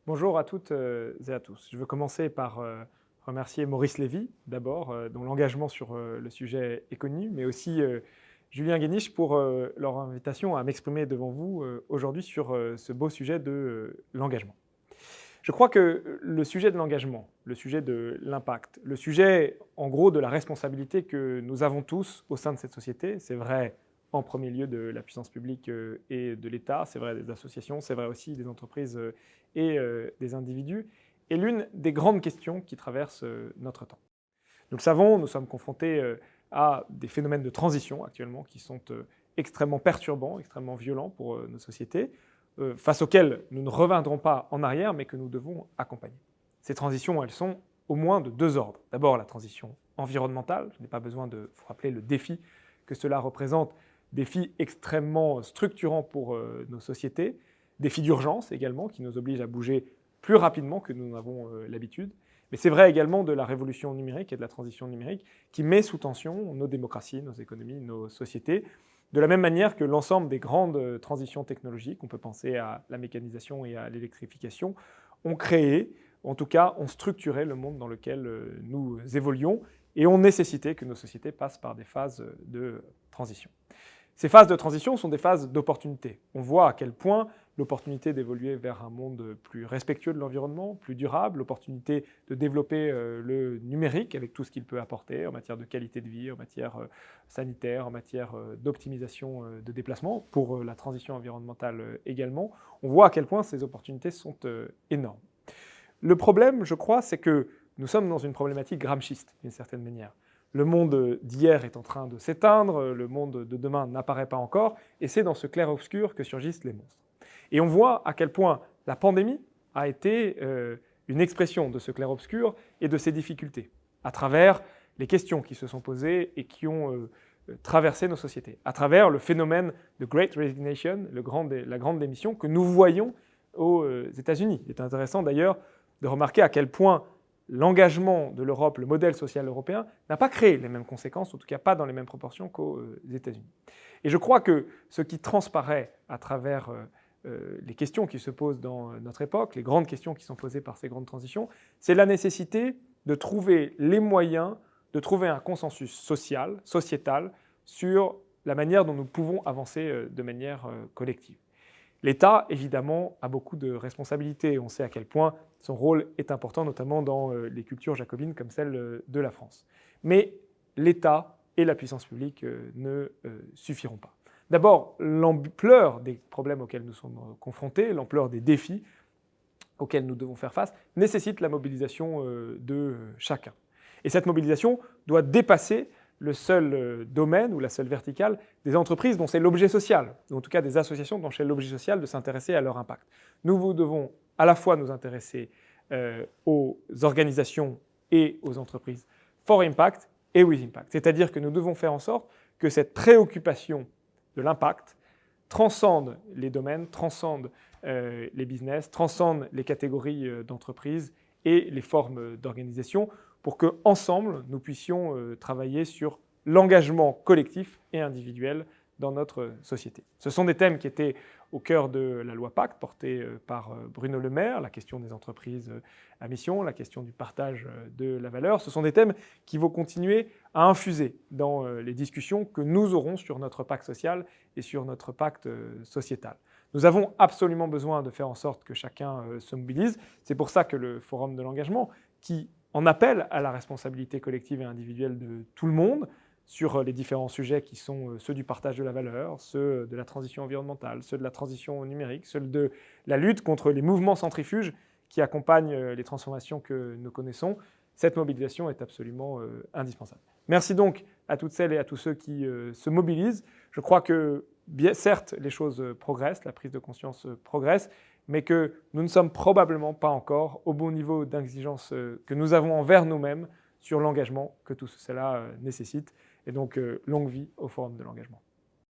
Bonjour à toutes et à tous. Je veux commencer par remercier Maurice Lévy, d'abord, dont l'engagement sur le sujet est connu, mais aussi Julien Guéniche pour leur invitation à m'exprimer devant vous aujourd'hui sur ce beau sujet de l'engagement. Je crois que le sujet de l'engagement, le sujet de l'impact, le sujet en gros de la responsabilité que nous avons tous au sein de cette société, c'est vrai en premier lieu de la puissance publique et de l'État, c'est vrai des associations, c'est vrai aussi des entreprises et des individus, est l'une des grandes questions qui traversent notre temps. Nous le savons, nous sommes confrontés à des phénomènes de transition actuellement qui sont extrêmement perturbants, extrêmement violents pour nos sociétés, face auxquels nous ne reviendrons pas en arrière, mais que nous devons accompagner. Ces transitions, elles sont au moins de deux ordres. D'abord, la transition environnementale. Je n'ai pas besoin de vous rappeler le défi que cela représente, défi extrêmement structurant pour nos sociétés, défi d'urgence également, qui nous oblige à bouger plus rapidement que nous n'avons l'habitude. Mais c'est vrai également de la révolution numérique et de la transition numérique qui met sous tension nos démocraties, nos économies, nos sociétés, de la même manière que l'ensemble des grandes transitions technologiques, on peut penser à la mécanisation et à l'électrification, ont créé, en tout cas ont structuré le monde dans lequel nous évoluons et ont nécessité que nos sociétés passent par des phases de transition. Ces phases de transition sont des phases d'opportunité. On voit à quel point l'opportunité d'évoluer vers un monde plus respectueux de l'environnement, plus durable, l'opportunité de développer le numérique avec tout ce qu'il peut apporter en matière de qualité de vie, en matière sanitaire, en matière d'optimisation de déplacement, pour la transition environnementale également. On voit à quel point ces opportunités sont énormes. Le problème, je crois, c'est que nous sommes dans une problématique gramsciiste, d'une certaine manière. Le monde d'hier est en train de s'éteindre, le monde de demain n'apparaît pas encore, et c'est dans ce clair-obscur que surgissent les monstres. Et on voit à quel point la pandémie a été une expression de ce clair-obscur et de ses difficultés, à travers les questions qui se sont posées et qui ont traversé nos sociétés, à travers le phénomène de Great Resignation, la grande démission que nous voyons aux États-Unis. Il est intéressant d'ailleurs de remarquer à quel point l'engagement de l'Europe, le modèle social européen, n'a pas créé les mêmes conséquences, en tout cas pas dans les mêmes proportions qu'aux États-Unis. Et je crois que ce qui transparaît à travers les questions qui se posent dans notre époque, les grandes questions qui sont posées par ces grandes transitions, c'est la nécessité de trouver les moyens de trouver un consensus social, sociétal, sur la manière dont nous pouvons avancer de manière collective. L'État, évidemment, a beaucoup de responsabilités. On sait à quel point son rôle est important, notamment dans les cultures jacobines comme celle de la France. Mais l'État et la puissance publique ne suffiront pas. D'abord, l'ampleur des problèmes auxquels nous sommes confrontés, l'ampleur des défis auxquels nous devons faire face, nécessite la mobilisation de chacun. Et cette mobilisation doit dépasser le seul domaine ou la seule verticale des entreprises dont c'est l'objet social, ou en tout cas des associations dont c'est l'objet social de s'intéresser à leur impact. Nous devons à la fois nous intéresser aux organisations et aux entreprises for impact et with impact. C'est-à-dire que nous devons faire en sorte que cette préoccupation de l'impact transcende les domaines, transcende les business, transcende les catégories d'entreprises et les formes d'organisation pour qu'ensemble, nous puissions travailler sur l'engagement collectif et individuel dans notre société. Ce sont des thèmes qui étaient au cœur de la loi Pacte, portée par Bruno Le Maire, la question des entreprises à mission, la question du partage de la valeur. Ce sont des thèmes qui vont continuer à infuser dans les discussions que nous aurons sur notre pacte social et sur notre pacte sociétal. Nous avons absolument besoin de faire en sorte que chacun se mobilise. C'est pour ça que le Forum de l'engagement, qui en appelle à la responsabilité collective et individuelle de tout le monde sur les différents sujets qui sont ceux du partage de la valeur, ceux de la transition environnementale, ceux de la transition numérique, ceux de la lutte contre les mouvements centrifuges qui accompagnent les transformations que nous connaissons. Cette mobilisation est absolument indispensable. Merci donc à toutes celles et à tous ceux qui se mobilisent. Je crois que, bien, certes, les choses progressent, la prise de conscience progresse, mais que nous ne sommes probablement pas encore au bon niveau d'exigence que nous avons envers nous-mêmes sur l'engagement que tout cela nécessite. Et donc, longue vie au Forum de l'engagement.